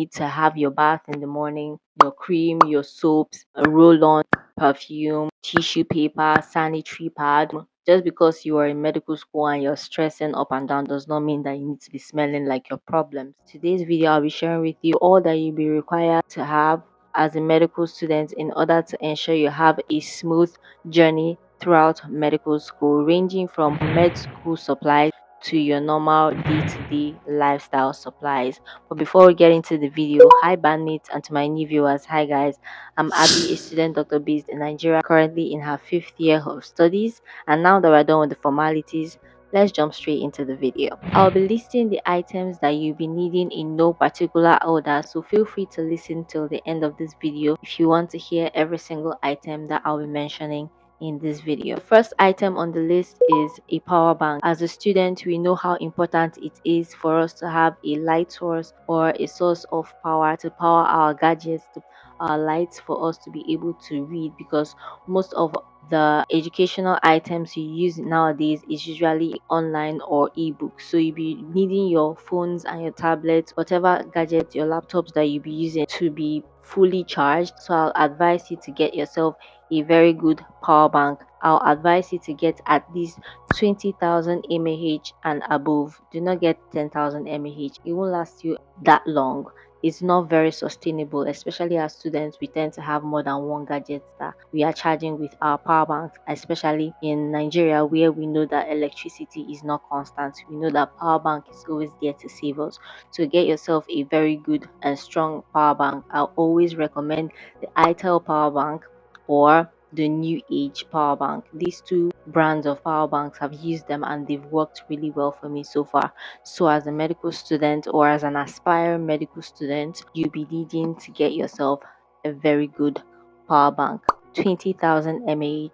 need to have your bath in the morning, your cream, your soaps, a roll-on, perfume, tissue paper, sanitary pad. Just because you are in medical school and you're stressing up and down does not mean that you need to be smelling like your problems. Today's video, I'll be sharing with you all that you'll be required to have as a medical student in order to ensure you have a smooth journey throughout medical school, ranging from med school supplies to your normal day-to-day lifestyle supplies. But before we get into the video, hi bandmates, and to my new viewers, hi guys. I'm Abby, a student doctor based in Nigeria, currently in her 5th year of studies. And now that we're done with the formalities, let's jump straight into the video. I'll be listing the items that you'll be needing in no particular order, so feel free to listen till the end of this video if you want to hear every single item that I'll be mentioning in this video. First item on the list is a power bank. As a student, we know how important it is for us to have a light source or a source of power to power our gadgets, to our lights, for us to be able to read, because most of the educational items you use nowadays is usually online or ebook. So you'll be needing your phones and your tablets, whatever gadgets, your laptops that you'll be using, to be fully charged. So I'll advise you to get yourself a very good power bank. I'll advise you to get at least 20,000 mAh and above. Do not get 10,000 mAh. It won't last you that long. It's not very sustainable, especially as students. We tend to have more than one gadget that we are charging with our power banks, especially in Nigeria, where we know that electricity is not constant. We know that power bank is always there to save us. So get yourself a very good and strong power bank. I'll always recommend the itel power bank or the New Age power bank. These two brands of power banks, have used them and they've worked really well for me so far. So as a medical student or as an aspiring medical student, you'll be needing to get yourself a very good power bank, 20,000 mAh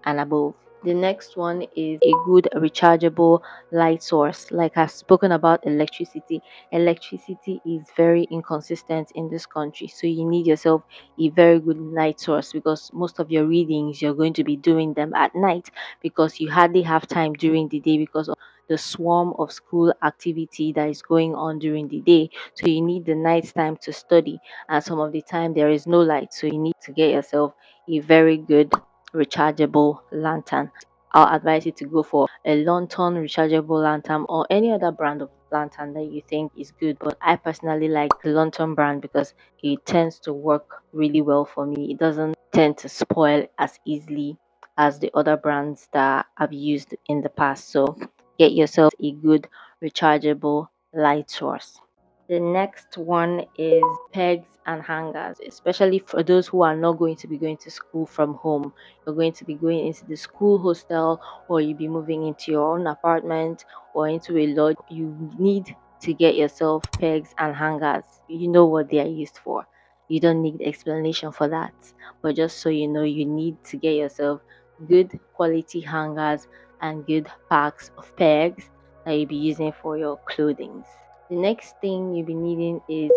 and above. The next one is a good rechargeable light source. Like I've spoken about electricity, electricity is very inconsistent in this country. So you need yourself a very good light source, because most of your readings you're going to be doing them at night, because you hardly have time during the day because of the swarm of school activity that is going on during the day. So you need the night time to study, and some of the time there is no light. So you need to get yourself a very good rechargeable lantern. I'll advise you to go for a lantern rechargeable lantern or any other brand of lantern that you think is good. But I personally like the lantern brand because it tends to work really well for me. It doesn't tend to spoil as easily as the other brands that I've used in the past. So get yourself a good rechargeable light source. The next one is pegs and hangers, especially for those who are not going to be going to school from home. You're going to be going into the school hostel, or you'll be moving into your own apartment or into a lodge. You need to get yourself pegs and hangers. You know what they are used for. You don't need explanation for that. But just so you know, you need to get yourself good quality hangers and good packs of pegs that you'll be using for your clothing. The next thing you'll be needing is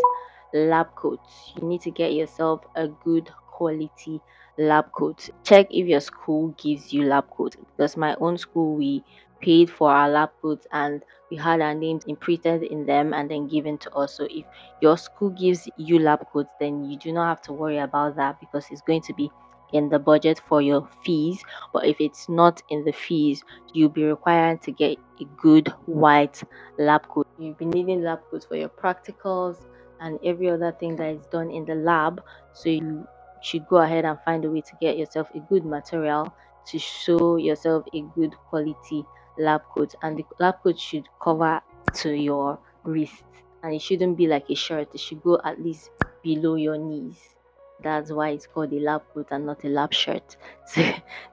lab coats. You need to get yourself a good quality lab coat. Check if your school gives you lab coats, because my own school, we paid for our lab coats and we had our names imprinted in them and then given to us. So if your school gives you lab coats, then you do not have to worry about that, because it's going to be in the budget for your fees. But if it's not in the fees, you'll be required to get a good white lab coat. You'll be needing lab coats for your practicals and every other thing that is done in the lab. So you should go ahead and find a way to get yourself a good material to show yourself a good quality lab coat. And the lab coat should cover to your wrist, and it shouldn't be like a shirt. It should go at least below your knees. That's why it's called a lab coat and not a lab shirt. So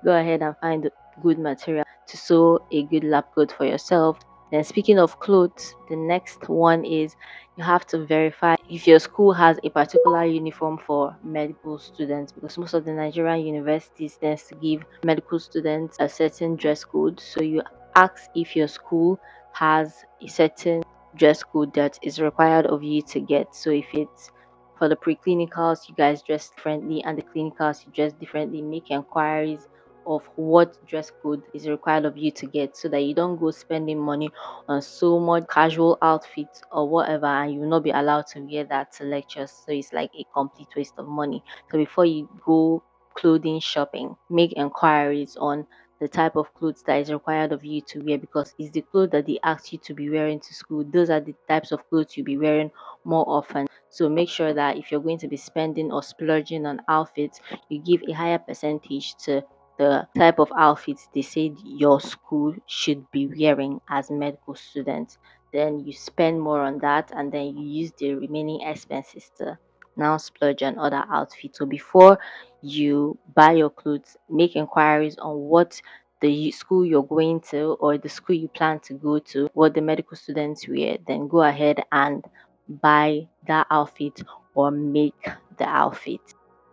go ahead and find a good material to sew a good lab coat for yourself. Then speaking of clothes, the next one is you have to verify if your school has a particular uniform for medical students, because most of the Nigerian universities tends to give medical students a certain dress code. So you ask if your school has a certain dress code that is required of you to get. So if it's for the preclinicals, you guys dress differently, and the clinicals, you dress differently. Make inquiries of what dress code is required of you to get, so that you don't go spending money on so much casual outfits or whatever, and you will not be allowed to wear that to lectures. So it's like a complete waste of money. So before you go clothing shopping, make inquiries on the type of clothes that is required of you to wear, because it's the clothes that they ask you to be wearing to school. Those are the types of clothes you'll be wearing more often. So make sure that if you're going to be spending or splurging on outfits, you give a higher percentage to the type of outfits they said your school should be wearing as medical students. Then you spend more on that, and then you use the remaining expenses to now splurge on other outfits. So before you buy your clothes, make inquiries on what the school you're going to or the school you plan to go to, what the medical students wear. Then go ahead and buy that outfit or make the outfit.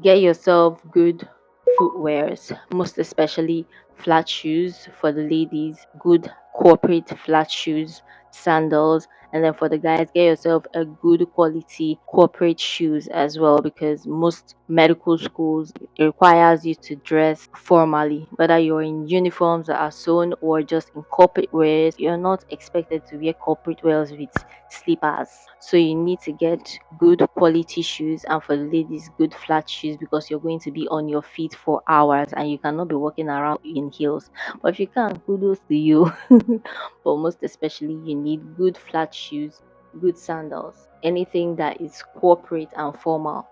Get yourself good footwears, most especially flat shoes for the ladies, good corporate flat shoes, sandals, and then for the guys, get yourself a good quality corporate shoes as well, because most medical schools it requires you to dress formally, whether you're in uniforms that are sewn or just in corporate wears. You're not expected to wear corporate wears with slippers. So you need to get good quality shoes, and for the ladies, good flat shoes, because you're going to be on your feet for hours and you cannot be walking around in heels. But if you can, kudos to you. But most especially, you need good flat shoes, good sandals, anything that is corporate and formal.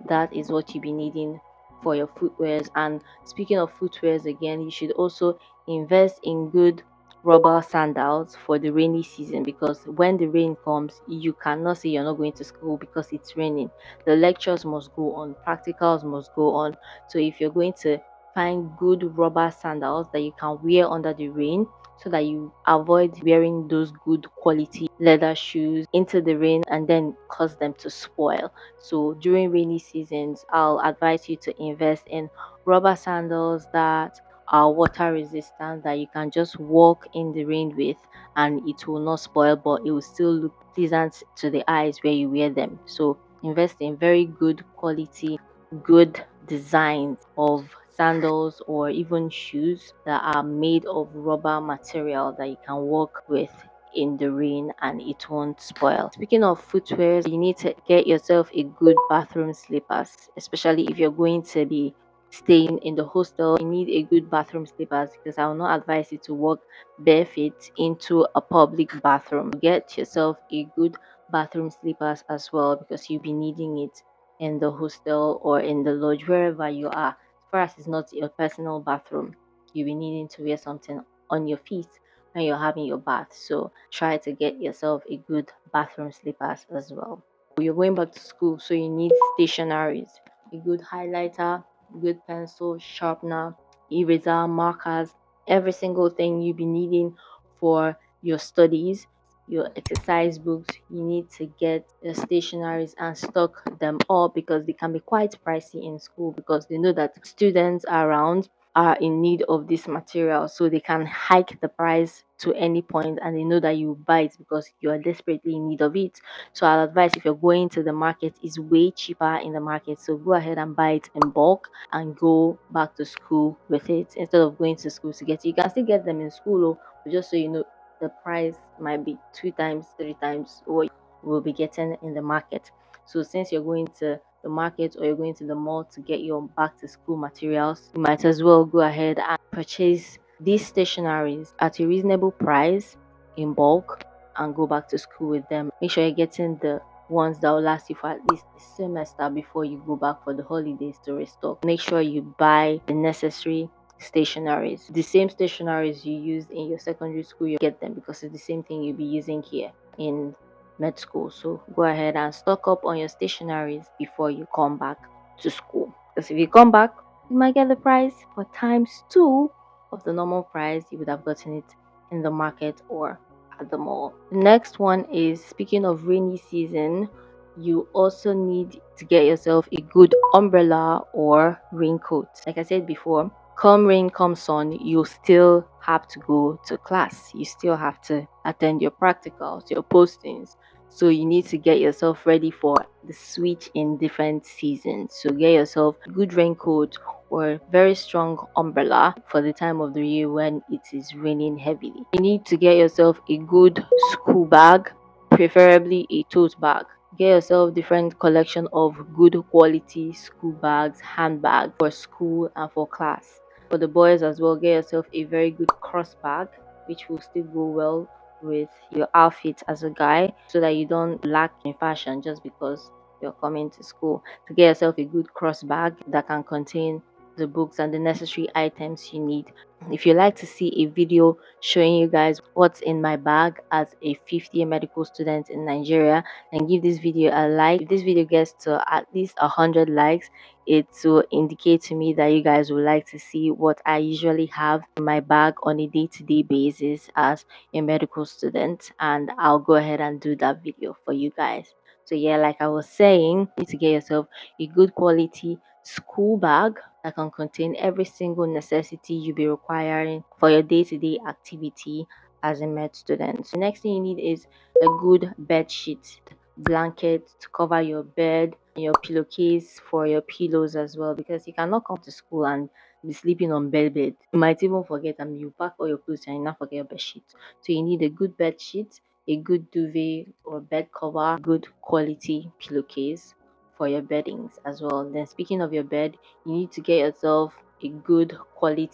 That is what you'll be needing for your footwears. And speaking of footwears again, you should also invest in good rubber sandals for the rainy season, because when the rain comes, you cannot say you're not going to school because it's raining. The lectures must go on, practicals must go on. So if you're going to find good rubber sandals that you can wear under the rain, so that you avoid wearing those good quality leather shoes into the rain and then cause them to spoil. So during rainy seasons, I'll advise you to invest in rubber sandals that are water resistant, that you can just walk in the rain with and it will not spoil, but it will still look pleasant to the eyes where you wear them. So invest in very good quality, good designs of sandals or even shoes that are made of rubber material that you can walk with in the rain and it won't spoil. Speaking of footwear, you need to get yourself a good bathroom slippers, especially if you're going to be staying in the hostel. You need a good bathroom slippers, because I will not advise you to walk barefoot into a public bathroom. Get yourself a good bathroom slippers as well, because you'll be needing it in the hostel or in the lodge, wherever you are. As far as it's not your personal bathroom, you'll be needing to wear something on your feet when you're having your bath. So try to get yourself a good bathroom slippers as well. You're going back to school, so you need stationaries, a good highlighter, good pencil, sharpener, eraser, markers, every single thing you'll be needing for your studies, your exercise books. You need to get your stationaries and stock them up, because they can be quite pricey in school, because they know that students around are in need of this material, so they can hike the price to any point and they know that you buy it because you are desperately in need of it. So I'll advise, if you're going to the market, is way cheaper in the market, so go ahead and buy it in bulk and go back to school with it, instead of going to school to get it. You can still get them in school, but just so you know, the price might be 2 times, 3 times what you will be getting in the market. So since you're going to the market or you're going to the mall to get your back to school materials, you might as well go ahead and purchase these stationaries at a reasonable price in bulk and go back to school with them. Make sure you're getting the ones that will last you for at least a semester before you go back for the holidays to restock. Make sure you buy the necessary stationaries. The same stationaries you used in your secondary school, you get them, because it's the same thing you'll be using here in med school. So go ahead and stock up on your stationaries before you come back to school. Because if you come back, you might get the price for times two of the normal price you would have gotten it in the market or at the mall. The next one is, speaking of rainy season, you also need to get yourself a good umbrella or raincoat. Like I said before, come rain, come sun, you still have to go to class. You still have to attend your practicals, your postings. So you need to get yourself ready for the switch in different seasons. So get yourself a good raincoat or very strong umbrella for the time of the year when it is raining heavily. You need to get yourself a good school bag, preferably a tote bag. Get yourself different collection of good quality school bags, handbags for school and for class. For the boys as well, get yourself a very good cross bag, which will still go well with your outfit as a guy, so that you don't lack in fashion just because you're coming to school. To get yourself a good cross bag that can contain the books and the necessary items you need. If you like to see a video showing you guys what's in my bag as a fifth-year medical student in Nigeria, then give this video a like. If this video gets to at least 100 likes, it will indicate to me that you guys would like to see what I usually have in my bag on a day-to-day basis as a medical student, and I'll go ahead and do that video for you guys. So yeah, like I was saying, you need to get yourself a good quality school bag that can contain every single necessity you'll be requiring for your day-to-day activity as a med student. So next thing you need is a good bed sheet, blanket to cover your bed, and your pillowcase for your pillows as well, because you cannot come to school and be sleeping on bed. You might even forget and you pack all your clothes and you not forget your bed sheet. So you need a good bed sheet, a good duvet or bed cover, good quality pillowcase for your beddings as well. Then speaking of your bed, you need to get yourself a good quality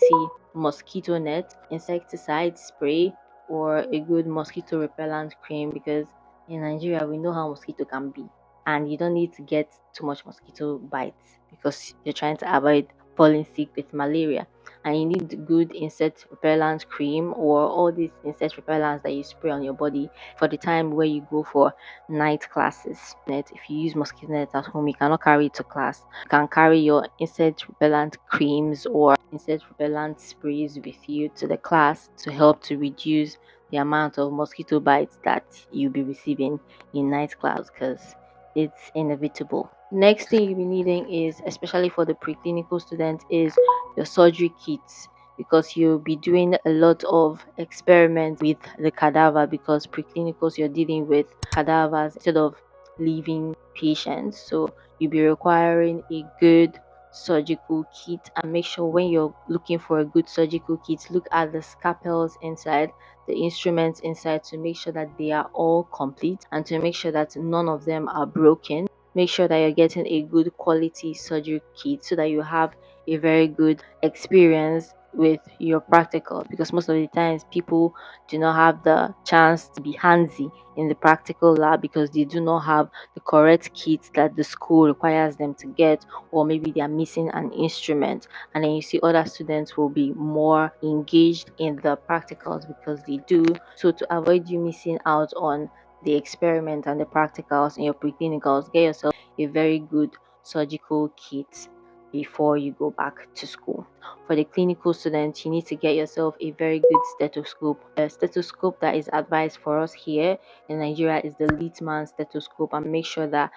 mosquito net, insecticide spray, or a good mosquito repellent cream, because in Nigeria we know how mosquito can be, and you don't need to get too much mosquito bites because you're trying to avoid falling sick with malaria. And you need good insect repellent cream or all these insect repellents that you spray on your body for the time where you go for night classes. If you use mosquito net at home, you cannot carry it to class. You can carry your insect repellent creams or insect repellent sprays with you to the class to help to reduce the amount of mosquito bites that you'll be receiving in night class, because it's inevitable. Next thing you'll be needing is, especially for the preclinical students, is your surgery kits, because you'll be doing a lot of experiments with the cadaver, because preclinicals you're dealing with cadavers instead of living patients. So you'll be requiring a good surgical kit, and make sure when you're looking for a good surgical kit, look at the scalpels inside, the instruments inside, to make sure that they are all complete and to make sure that none of them are broken. Make sure that you're getting a good quality surgery kit so that you have a very good experience with your practical, because most of the times people do not have the chance to be handsy in the practical lab because they do not have the correct kits that the school requires them to get, or maybe they are missing an instrument. And then you see other students will be more engaged in the practicals because they do. So to avoid you missing out on the experiment and the practicals and your preclinicals, get yourself a very good surgical kit before you go back to school. For the clinical students, you need to get yourself a very good stethoscope. A stethoscope that is advised for us here in Nigeria is the Littmann stethoscope, and make sure that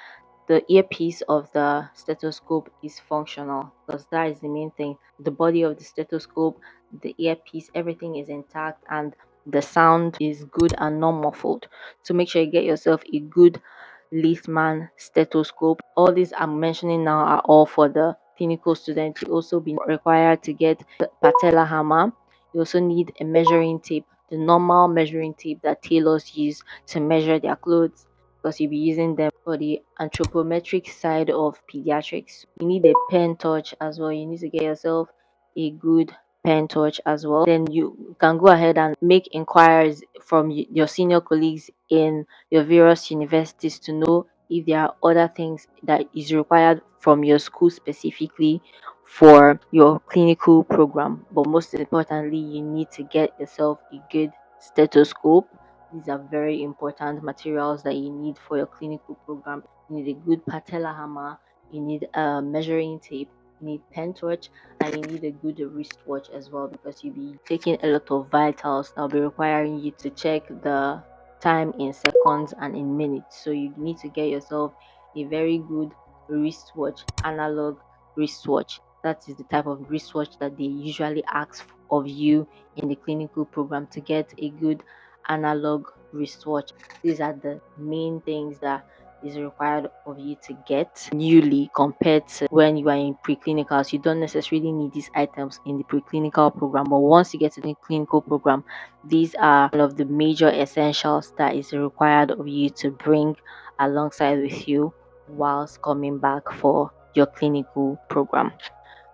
the earpiece of the stethoscope is functional, because that is the main thing. The body of the stethoscope, the earpiece, everything is intact and the sound is good and not muffled. So make sure you get yourself a good Littmann stethoscope. All these I'm mentioning now are all for the clinical students. You also be required to get the patella hammer. You also need a measuring tape, the normal measuring tape that tailors use to measure their clothes, because you'll be using them for the anthropometric side of pediatrics. You need a pen touch as well. You need to get yourself a good pen touch as well. Then you can go ahead and make inquiries from your senior colleagues in your various universities to know if there are other things that is required from your school specifically for your clinical program. But most importantly, you need to get yourself a good stethoscope. These are very important materials that you need for your clinical program. You need a good patella hammer, you need a measuring tape, you need pen torch, and you need a good wristwatch as well, because you'll be taking a lot of vitals that'll be requiring you to check the time in seconds and in minutes. So you need to get yourself a very good wristwatch, analog wristwatch. That is the type of wristwatch that they usually ask of you in the clinical program, to get a good analog wristwatch. These are the main things that is required of you to get newly compared to when you are in preclinicals. You don't necessarily need these items in the preclinical program, but once you get to the clinical program, these are one of the major essentials that is required of you to bring alongside with you whilst coming back for your clinical program.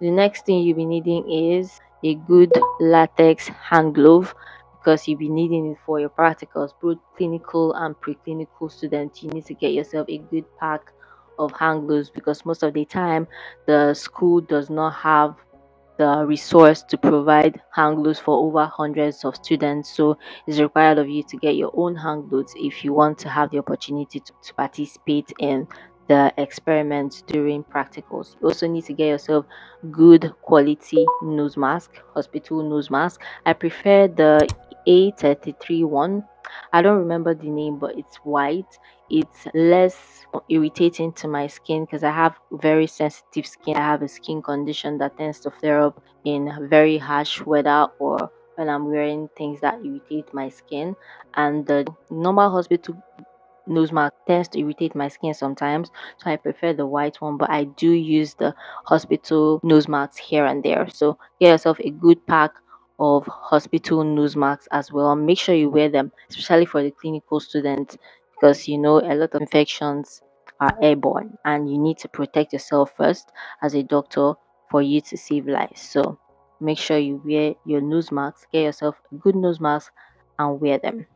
The next thing you'll be needing is a good latex hand glove, because you'll be needing it for your practicals, both clinical and preclinical students. You need to get yourself a good pack of hand gloves, because most of the time the school does not have the resource to provide hang loads for over hundreds of students. So it's required of you to get your own hang loads if you want to have the opportunity to participate in the experiments during practicals. You also need to get yourself good quality nose mask, hospital nose mask. I prefer the A33 one. I don't remember the name, but it's white. It's less irritating to my skin because I have very sensitive skin. I have a skin condition that tends to flare up in very harsh weather or when I'm wearing things that irritate my skin. And the normal hospital nose mask tends to irritate my skin sometimes, so I prefer the white one, but I do use the hospital nose masks here and there. So get yourself a good pack of hospital nose masks as well. Make sure you wear them, especially for the clinical students, because you know a lot of infections are airborne and you need to protect yourself first as a doctor for you to save lives. So make sure you wear your nose masks, get yourself a good nose mask and wear them.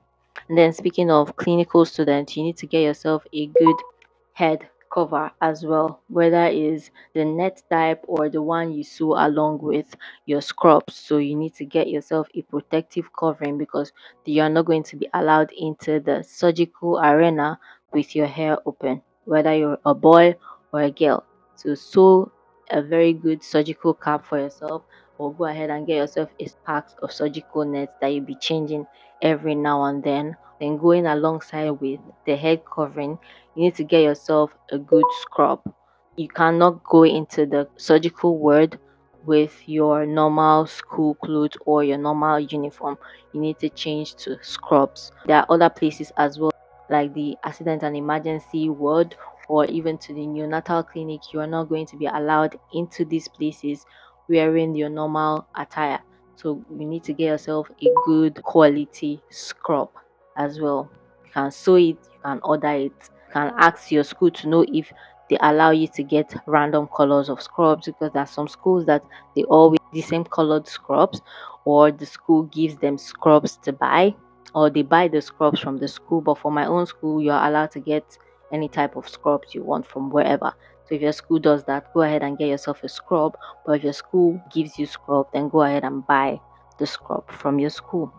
And then speaking of clinical students, you need to get yourself a good head cover as well, whether is the net type or the one you sew along with your scrubs. So you need to get yourself a protective covering, because you are not going to be allowed into the surgical arena with your hair open, whether you're a boy or a girl. So sew a very good surgical cap for yourself, or go ahead and get yourself a pack of surgical nets that you'll be changing every now and then. Then going alongside with the head covering, you need to get yourself a good scrub. You cannot go into the surgical ward with your normal school clothes or your normal uniform. You need to change to scrubs. There are other places as well, like the accident and emergency ward or even to the neonatal clinic. You are not going to be allowed into these places wearing your normal attire. So you need to get yourself a good quality scrub as well. You can sew it, you can order it, you can ask your school to know if they allow you to get random colors of scrubs, because there are some schools that they always the same colored scrubs, or the school gives them scrubs to buy, or they buy the scrubs from the school. But for my own school, you are allowed to get any type of scrubs you want from wherever. So if your school does that, go ahead and get yourself a scrub. But if your school gives you scrub, then go ahead and buy the scrub from your school.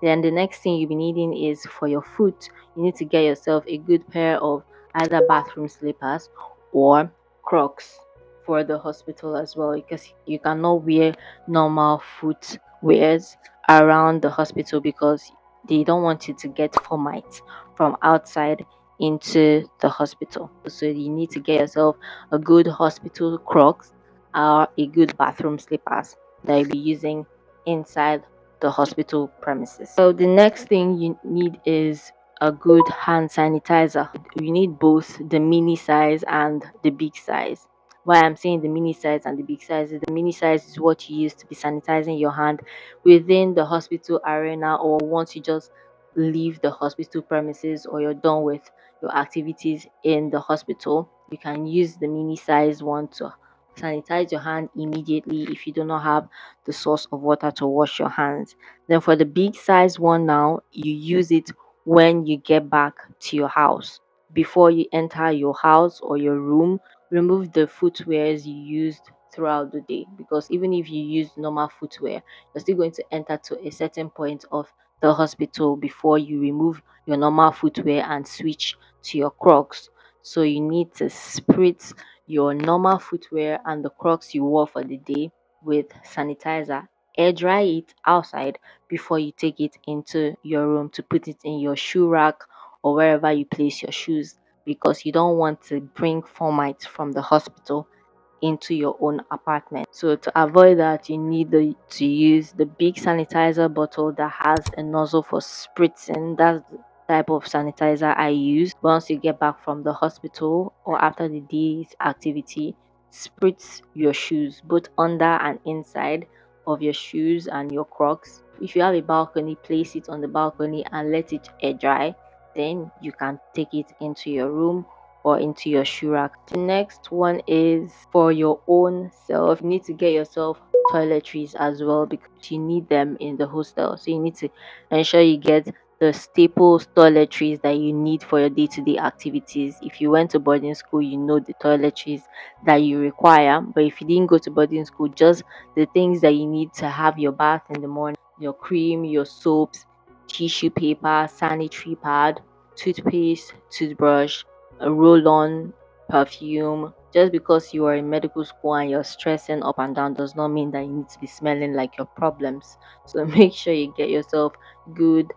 Then the next thing you'll be needing is for your foot. You need to get yourself a good pair of either bathroom slippers or Crocs for the hospital as well, because you cannot wear normal foot wears around the hospital, because they don't want you to get termites from outside into the hospital. So you need to get yourself a good hospital Crocs or a good bathroom slippers that you'll be using inside the hospital premises. So the next thing you need is a good hand sanitizer. You need both the mini size and the big size. Why I'm saying the mini size and the big size is the mini size is what you use to be sanitizing your hand within the hospital arena, or once you just leave the hospital premises or you're done with your activities in the hospital. You can use the mini size one to sanitize your hand immediately if you do not have the source of water to wash your hands. Then for the big size one now, you use it when you get back to your house. Before you enter your house or your room, remove the footwears you used throughout the day, because even if you use normal footwear, you're still going to enter to a certain point of the hospital before you remove your normal footwear and switch to your Crocs. So you need to spritz your normal footwear and the Crocs you wore for the day with sanitizer, air dry it outside before you take it into your room to put it in your shoe rack or wherever you place your shoes, because you don't want to bring termites from the hospital into your own apartment. So to avoid that, you need to use the big sanitizer bottle that has a nozzle for spritzing. That's type of sanitizer I use. Once you get back from the hospital or after the day's activity, spritz your shoes, both under and inside of your shoes and your Crocs. If you have a balcony, place it on the balcony and let it air dry. Then you can take it into your room or into your shoe rack. The next one is for your own self. You need to get yourself toiletries as well because you need them in the hostel. So you need to ensure you get the staple toiletries that you need for your day-to-day activities. If you went to boarding school, you know the toiletries that you require. But if you didn't go to boarding school, just the things that you need to have your bath in the morning: your cream, your soaps, tissue paper, sanitary pad, toothpaste, toothbrush, a roll-on, perfume. Just because you are in medical school and you're stressing up and down does not mean that you need to be smelling like your problems. So make sure you get yourself good,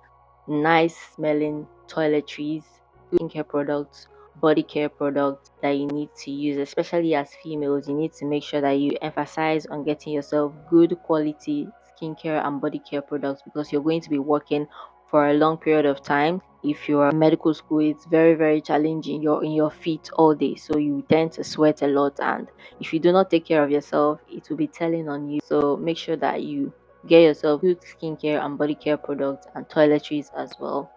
nice smelling toiletries, good skincare products, body care products that you need to use. Especially as females, you need to make sure that you emphasize on getting yourself good quality skincare and body care products because you're going to be working for a long period of time. If you're in medical school, it's very challenging. You're in your feet all day, so you tend to sweat a lot, and if you do not take care of yourself, it will be telling on you. So make sure that you get yourself good skincare and body care products and toiletries as well.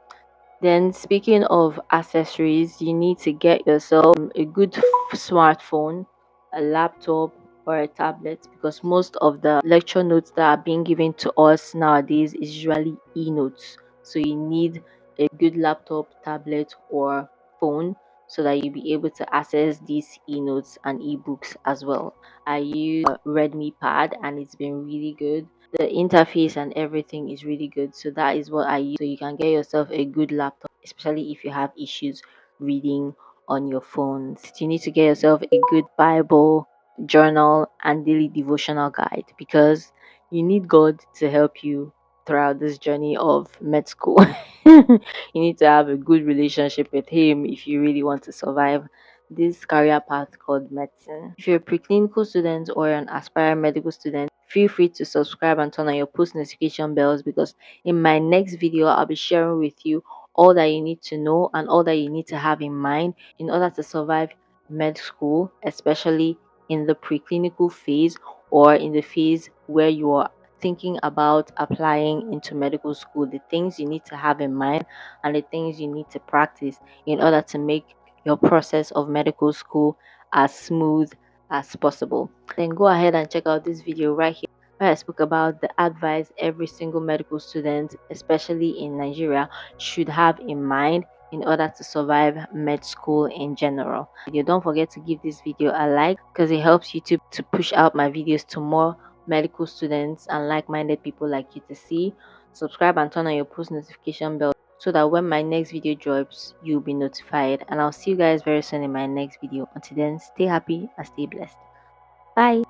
Then, speaking of accessories, you need to get yourself a good smartphone, a laptop, or a tablet because most of the lecture notes that are being given to us nowadays is usually e-notes. So you need a good laptop, tablet, or phone so that you'll be able to access these e-notes and e-books as well. I use a Redmi Pad and it's been really good. The interface and everything is really good, so that is what I use. So you can get yourself a good laptop, especially if you have issues reading on your phones. You need to get yourself a good Bible, journal, and daily devotional guide because you need God to help you throughout this journey of med school. You need to have a good relationship with him if you really want to survive this career path called medicine. If you're a preclinical student or an aspiring medical student, feel free to subscribe and turn on your post notification bells because in my next video, I'll be sharing with you all that you need to know and all that you need to have in mind in order to survive med school, especially in the preclinical phase or in the phase where you are thinking about applying into medical school. The things you need to have in mind and the things you need to practice in order to make your process of medical school as smooth as possible. Then go ahead and check out this video right here where I spoke about the advice every single medical student, especially in Nigeria, should have in mind in order to survive med school in general. You don't forget to give this video a like because it helps YouTube to push out my videos to more medical students and like-minded people like you to see. Subscribe and turn on your post notification bell so that when my next video drops, you'll be notified. And I'll see you guys very soon in my next video. Until then, stay happy and stay blessed. Bye.